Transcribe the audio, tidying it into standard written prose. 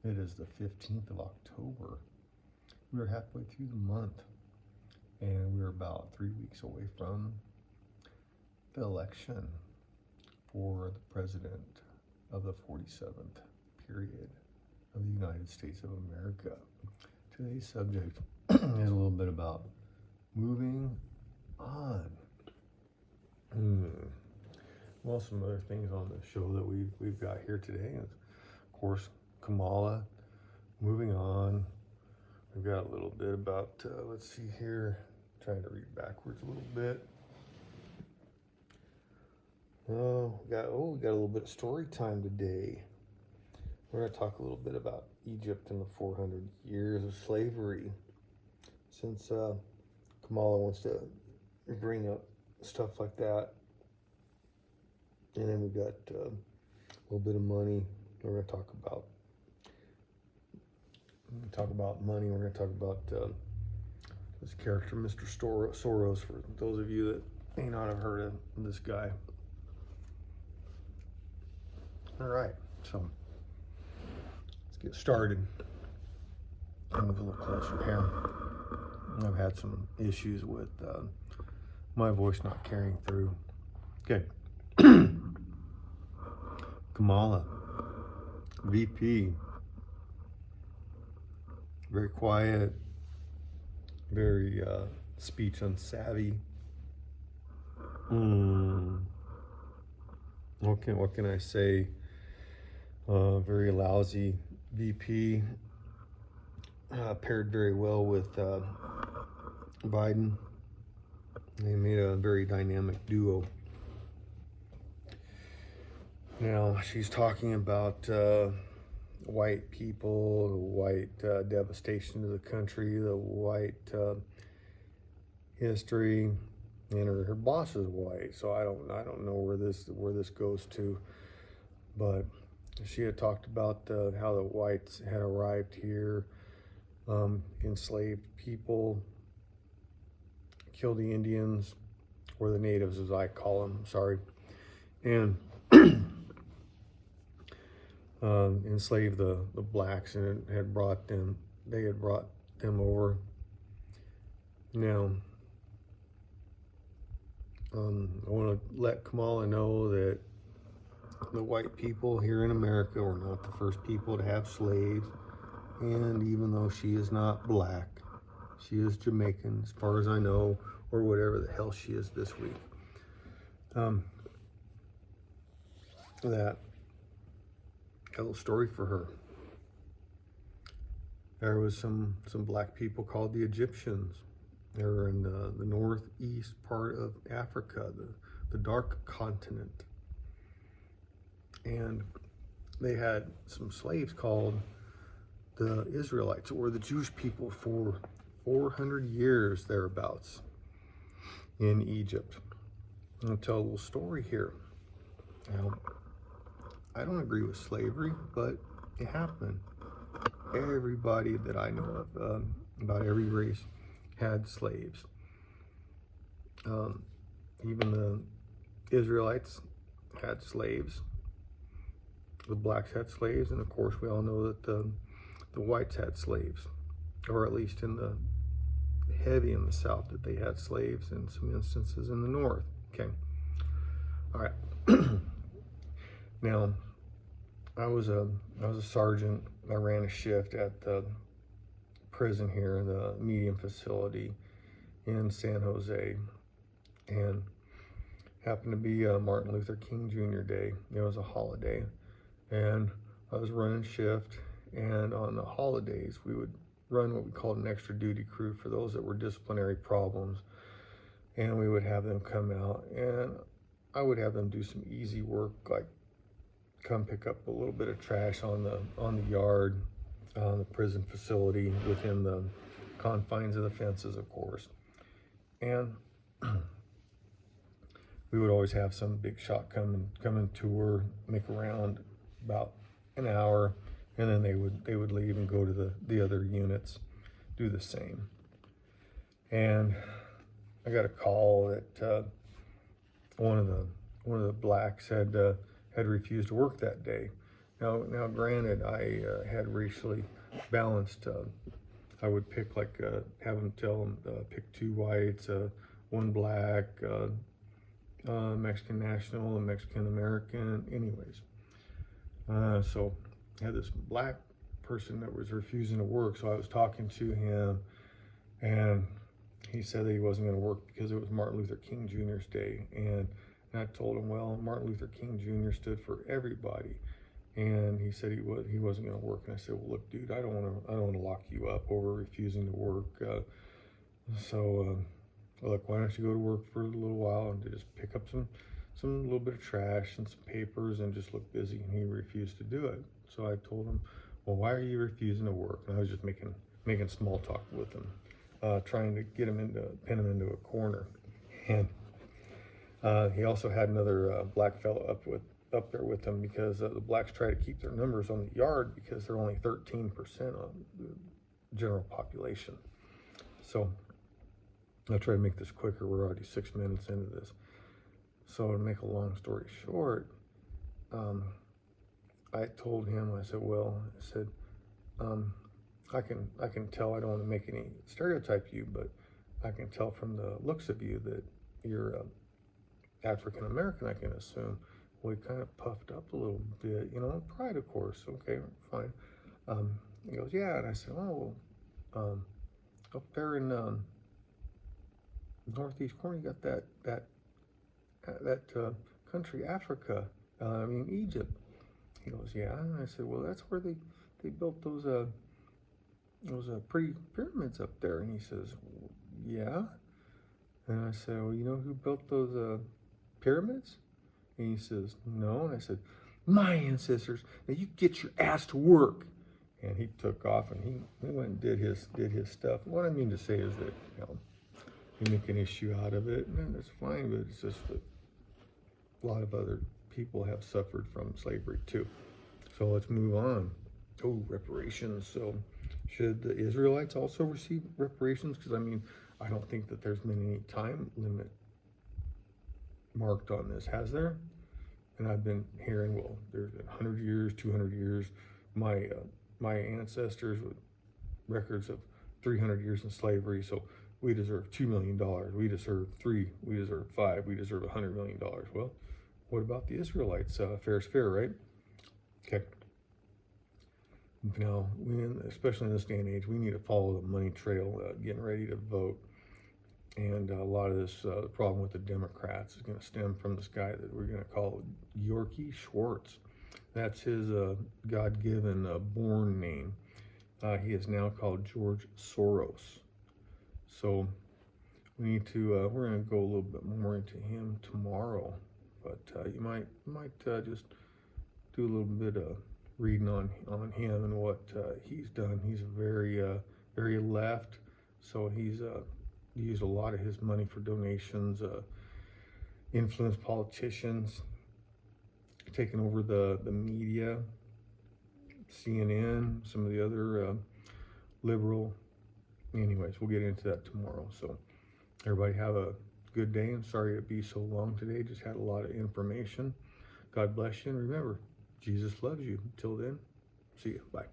It is the 15th of October. We're halfway through the month, and we're about 3 weeks away from the election for the president of the 47th period of the United States of America. Today's subject is a little bit about moving on. Well, some other things on the show that we've got here today is, of course, Kamala moving on. We've got a little bit about, let's see here, trying to read backwards a little bit. We got a little bit of story time today. We're going to talk a little bit about Egypt and the 400 years of slavery, since Kamala wants to bring up stuff like that. And then we've got a little bit of money. We're going to talk about money. We're going to talk about this character, Mr. Soros, for those of you that may not have heard of this guy. All right, so let's get started. I'll move a little closer here. I've had some issues with my voice not carrying through. Okay. Kamala, VP, very quiet, very speech unsavvy. What can I say? Very lousy VP. Paired very well with Biden. They made a very dynamic duo. Now, she's talking about white people, the white devastation to the country, the white history, and her boss is white, so I don't know where this goes to, but she had talked about how the whites had arrived here, enslaved people, killed the Indians, or the natives as I call them, sorry, and enslaved the blacks, and they had brought them over. Now, I want to let Kamala know that the white people here in America were not the first people to have slaves, and even though she is not black, she is Jamaican as far as I know, or whatever the hell she is this week. That a little story for her. There was some black people called the Egyptians. They were in the northeast part of Africa, the dark continent. And they had some slaves called the Israelites, or the Jewish people, for 400 years thereabouts in Egypt. I'll tell a little story here. Now, I don't agree with slavery, but it happened. Everybody that I know of, about every race, had slaves. Even the Israelites had slaves. The blacks had slaves, and of course we all know that the whites had slaves, or at least in the heavy in the South that they had slaves, and some instances in the North. Okay. All right. Now, I was a sergeant. I ran a shift at the prison here, the medium facility in San Jose, and happened to be Martin Luther King Jr. Day. It was a holiday, and I was running shift, and on the holidays we would run what we called an extra duty crew for those that were disciplinary problems, and we would have them come out, and I would have them do some easy work, like come pick up a little bit of trash on the yard, the prison facility, within the confines of the fences, of course. And we would always have some big shot come and tour, make a round about an hour, and then they would leave and go to the other units, do the same. And I got a call that one of the blacks had refused to work that day, Now, granted, I had racially balanced. I would pick have them tell them pick 2 whites, 1 black, Mexican national, and Mexican American. Anyways, so I had this black person that was refusing to work. So I was talking to him, and he said that he wasn't going to work because it was Martin Luther King Jr.'s day. And I told him, well, Martin Luther King Jr. stood for everybody. And he said he wasn't going to work. And I said, well, look, dude, I don't want to lock you up over refusing to work. Look, why don't you go to work for a little while and just pick up some little bit of trash and some papers and just look busy. And he refused to do it. So I told him, well, why are you refusing to work? And I was just making small talk with him, trying to pin him into a corner. And he also had another black fellow up there with him, because the blacks try to keep their numbers on the yard because they're only 13% of the general population. So I'll try to make this quicker. We're already 6 minutes into this. So to make a long story short, I told him, I said, I can tell, I don't want to make any stereotype you, but I can tell from the looks of you that you're African American, I can assume. Well, he kind of puffed up a little bit, pride, of course. Okay, fine. He goes, yeah. And I said, oh, well, up there in northeast corner, you got that country, Africa. Egypt. He goes, yeah. And I said, well, that's where they built those pretty pyramids up there. And he says, yeah. And I said, well, you know who built those pyramids? And he says, no. And I said, my ancestors. Now you get your ass to work. And he took off, and he went and did his stuff. What I mean to say is that, you make an issue out of it, and that's fine, but it's just that a lot of other people have suffered from slavery too. So let's move on. Oh, reparations. So should the Israelites also receive reparations? Because I don't think that there's been any time limit marked on this, has there? And I've been hearing, well, there's 100 years, 200 years. My ancestors with records of 300 years in slavery, so we deserve $2 million. We deserve 3. We deserve 5. We deserve $100 million. Well, what about the Israelites? Fair is fair, right? Okay. Now, especially in this day and age, we need to follow the money trail, getting ready to vote. And a lot of this problem with the Democrats is going to stem from this guy that we're going to call Yorkie Schwartz. That's his God-given born name. He is now called George Soros. So we need to, we're going to go a little bit more into him tomorrow. But you might just do a little bit of reading on him and what he's done. He's very left. So he's used a lot of his money for donations, influenced politicians, taken over the media, CNN, some of the other liberal. Anyways, we'll get into that tomorrow. So everybody have a good day, and sorry to be so long today. Just had a lot of information. God bless you, and remember, Jesus loves you. Until then, see you. Bye.